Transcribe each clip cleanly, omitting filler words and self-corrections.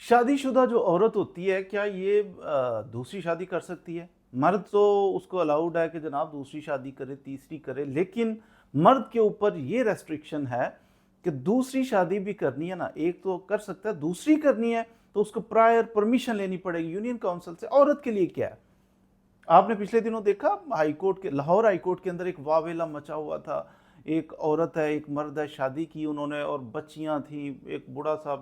شادی شدہ جو عورت ہوتی ہے کیا یہ دوسری شادی کر سکتی ہے؟ مرد تو اس کو الاؤڈ ہے کہ جناب دوسری شادی کرے، تیسری کرے، لیکن مرد کے اوپر یہ ریسٹرکشن ہے کہ دوسری شادی بھی کرنی ہے نا، ایک تو کر سکتا ہے، دوسری کرنی ہے تو اس کو پرائر پرمیشن لینی پڑے گی یونین کونسل سے۔ عورت کے لیے کیا ہے؟ آپ نے پچھلے دنوں دیکھا ہائی کورٹ کے، لاہور ہائی کورٹ کے اندر ایک واویلا مچا ہوا تھا۔ ایک عورت ہے، ایک مرد ہے، شادی کی انہوں نے اور بچیاں تھیں، ایک بوڑھا سا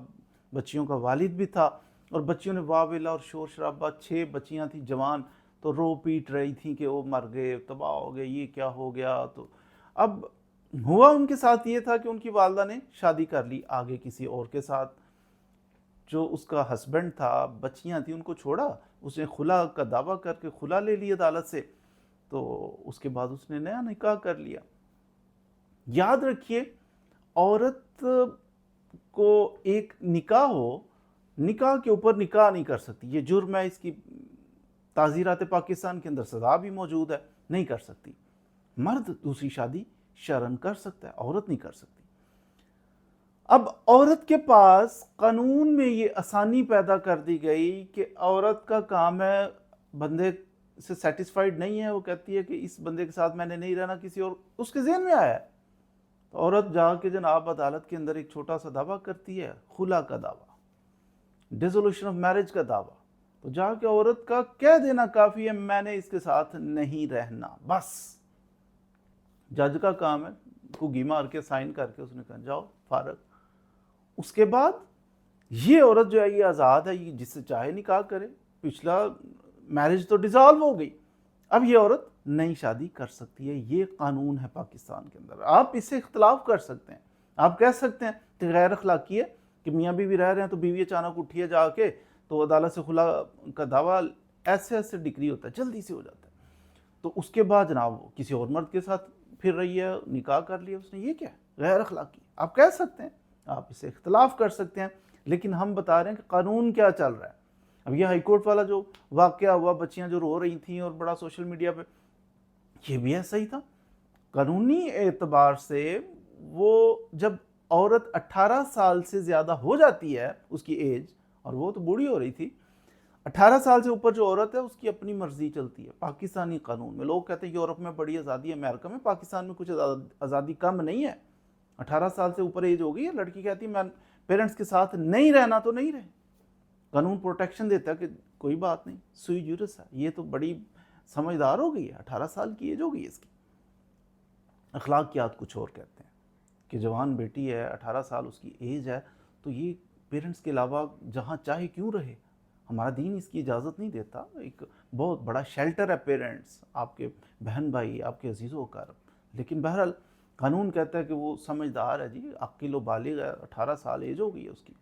بچیوں کا والد بھی تھا، اور بچیوں نے واویلا اور شور شرابہ، 6 بچیاں تھیں جوان، تو رو پیٹ رہی تھیں کہ وہ مر گئے، تباہ ہو گئے، یہ کیا ہو گیا۔ تو اب ہوا ان کے ساتھ یہ تھا کہ ان کی والدہ نے شادی کر لی آگے کسی اور کے ساتھ۔ جو اس کا ہسبینڈ تھا، بچیاں تھیں، ان کو چھوڑا، اس نے خلا کا دعویٰ کر کے خلا لے لی عدالت سے، تو اس کے بعد اس نے نیا نکاح کر لیا۔ یاد رکھیے، عورت کو ایک نکاح ہو، نکاح کے اوپر نکاح نہیں کر سکتی، یہ جرم ہے، اس کی تعزیرات پاکستان کے اندر سزا بھی موجود ہے، نہیں کر سکتی۔ مرد دوسری شادی شرعاً کر سکتا ہے، عورت نہیں کر سکتی۔ اب عورت کے پاس قانون میں یہ آسانی پیدا کر دی گئی کہ عورت کا کام ہے، بندے سے سیٹسفائیڈ نہیں ہے، وہ کہتی ہے کہ اس بندے کے ساتھ میں نے نہیں رہنا، کسی اور، اس کے ذہن میں آیا ہے تو عورت جا کے جناب عدالت کے اندر ایک چھوٹا سا دعویٰ کرتی ہے، خلا کا دعویٰ، ڈیزولوشن آف میرج کا دعویٰ، تو جا کے عورت کا کہہ دینا کافی ہے میں نے اس کے ساتھ نہیں رہنا، بس۔ جج کا کام ہے گھی مار کے سائن کر کے اس نے کہا جاؤ فارغ۔ اس کے بعد یہ عورت جو ہے یہ آزاد ہے، یہ جس سے چاہے نکاح کرے، پچھلا میرج تو ڈیزالو ہو گئی، اب یہ عورت نئی شادی کر سکتی ہے، یہ قانون ہے پاکستان کے اندر۔ آپ اس سے اختلاف کر سکتے ہیں، آپ کہہ سکتے ہیں کہ غیر اخلاقی ہے کہ میاں بیوی رہ رہے ہیں تو بیوی اچانک اٹھی ہے جا کے تو عدالت سے خلا کا دعویٰ ایسے ڈگری ہوتا ہے، جلدی سے ہو جاتا ہے، تو اس کے بعد جناب وہ کسی اور مرد کے ساتھ پھر رہی ہے، نکاح کر لیا اس نے، یہ کیا ہے؟ غیر اخلاقی۔ آپ کہہ سکتے ہیں، آپ اسے اختلاف کر سکتے ہیں، لیکن ہم بتا رہے ہیں کہ قانون کیا چل رہا ہے۔ اب یہ ہائی کورٹ والا جو واقعہ ہوا، بچیاں جو رو رہی تھیں اور بڑا سوشل میڈیا پہ، یہ بھی ایسا ہی تھا۔ قانونی اعتبار سے وہ جب عورت 18 سال سے زیادہ ہو جاتی ہے اس کی ایج، اور وہ تو بوڑھی ہو رہی تھی، 18 سال سے اوپر جو عورت ہے اس کی اپنی مرضی چلتی ہے پاکستانی قانون میں۔ لوگ کہتے ہیں یورپ میں بڑی آزادی ہے، امریکہ میں، پاکستان میں کچھ آزادی کم نہیں ہے۔ 18 سال سے اوپر ایج ہو گئی ہے، لڑکی کہتی ہے میں پیرنٹس کے ساتھ نہیں رہنا تو نہیں رہے، قانون پروٹیکشن دیتا ہے کہ کوئی بات نہیں، سوئی جورس ہے، یہ تو بڑی سمجھدار ہو گئی ہے، 18 سال کی ایج ہو گئی ہے اس کی۔ اخلاقیات کچھ اور کہتے ہیں کہ جوان بیٹی ہے، 18 سال اس کی ایج ہے، تو یہ پیرنٹس کے علاوہ جہاں چاہے کیوں رہے، ہمارا دین اس کی اجازت نہیں دیتا۔ ایک بہت بڑا شیلٹر ہے پیرنٹس، آپ کے بہن بھائی، آپ کے عزیز و اقارب، لیکن بہرحال قانون کہتا ہے کہ وہ سمجھدار ہے، جی عاقل و بالغ ہے، 18 سال ایج ہو گئی ہے اس کی،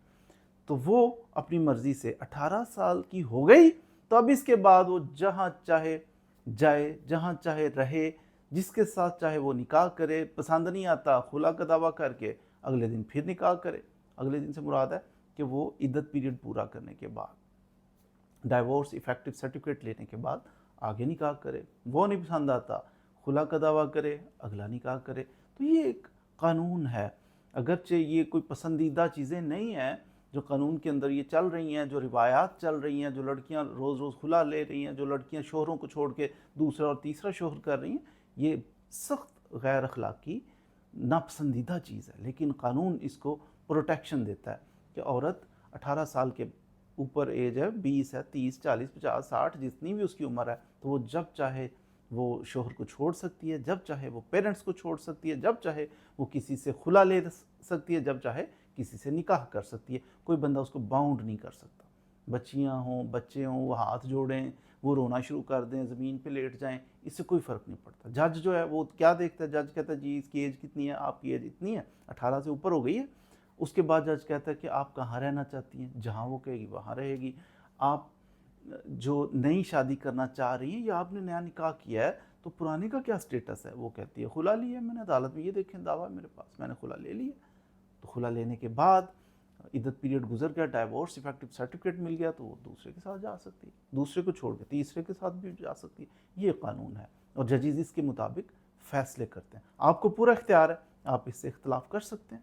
تو وہ اپنی مرضی سے 18 سال کی ہو گئی، تو اب اس کے بعد وہ جہاں چاہے جائے، جہاں چاہے رہے، جس کے ساتھ چاہے وہ نکاح کرے، پسند نہیں آتا خلا کا دعویٰ کر کے اگلے دن پھر نکاح کرے۔ اگلے دن سے مراد ہے کہ وہ عدت پیریڈ پورا کرنے کے بعد، ڈائیورس ایفیکٹو سرٹیفکیٹ لینے کے بعد آگے نکاح کرے۔ وہ نہیں پسند آتا خلا کا دعویٰ کرے، اگلا نکاح کرے۔ تو یہ ایک قانون ہے، اگرچہ یہ کوئی پسندیدہ چیزیں نہیں ہیں جو قانون کے اندر یہ چل رہی ہیں، جو روایات چل رہی ہیں، جو لڑکیاں روز روز خلا لے رہی ہیں، جو لڑکیاں شوہروں کو چھوڑ کے دوسرا اور تیسرا شوہر کر رہی ہیں، یہ سخت غیر اخلاقی ناپسندیدہ چیز ہے، لیکن قانون اس کو پروٹیکشن دیتا ہے کہ عورت 18 سال کے اوپر ایج ہے، 20 ہے، 30، 40، 50، 60، جتنی بھی اس کی عمر ہے، تو وہ جب چاہے وہ شوہر کو چھوڑ سکتی ہے، جب چاہے وہ پیرنٹس کو چھوڑ سکتی ہے، جب چاہے وہ کسی سے خلا لے سکتی ہے، جب چاہے کسی سے نکاح کر سکتی ہے، کوئی بندہ اس کو باؤنڈ نہیں کر سکتا۔ بچیاں ہوں، بچے ہوں، وہ ہاتھ جوڑیں، وہ رونا شروع کر دیں، زمین پہ لیٹ جائیں، اس سے کوئی فرق نہیں پڑتا۔ جج جو ہے وہ کیا دیکھتا ہے؟ جج کہتا ہے جی اس کی ایج کتنی ہے، آپ کی ایج اتنی ہے، 18 سے اوپر ہو گئی ہے۔ اس کے بعد جج کہتا ہے کہ آپ کہاں رہنا چاہتی ہیں، جہاں وہ کہے گی وہاں رہے گی۔ آپ جو نئی شادی کرنا چاہ رہی ہیں یا آپ نے نیا نکاح کیا ہے تو پرانے کا کیا سٹیٹس ہے؟ وہ کہتی ہے خلا لی ہے میں نے، عدالت میں یہ دیکھیں دعویٰ میرے پاس، میں نے خلا لے لی ہے۔ تو خلا لینے کے بعد عدت پیریڈ گزر گیا، ڈائیورس ایفیکٹو سرٹیفکیٹ مل گیا، تو وہ دوسرے کے ساتھ جا سکتی ہے، دوسرے کو چھوڑ کے تیسرے کے ساتھ بھی جا سکتی ہے۔ یہ قانون ہے اور ججز اس کے مطابق فیصلے کرتے ہیں۔ آپ کو پورا اختیار ہے، آپ اس سے اختلاف کر سکتے ہیں۔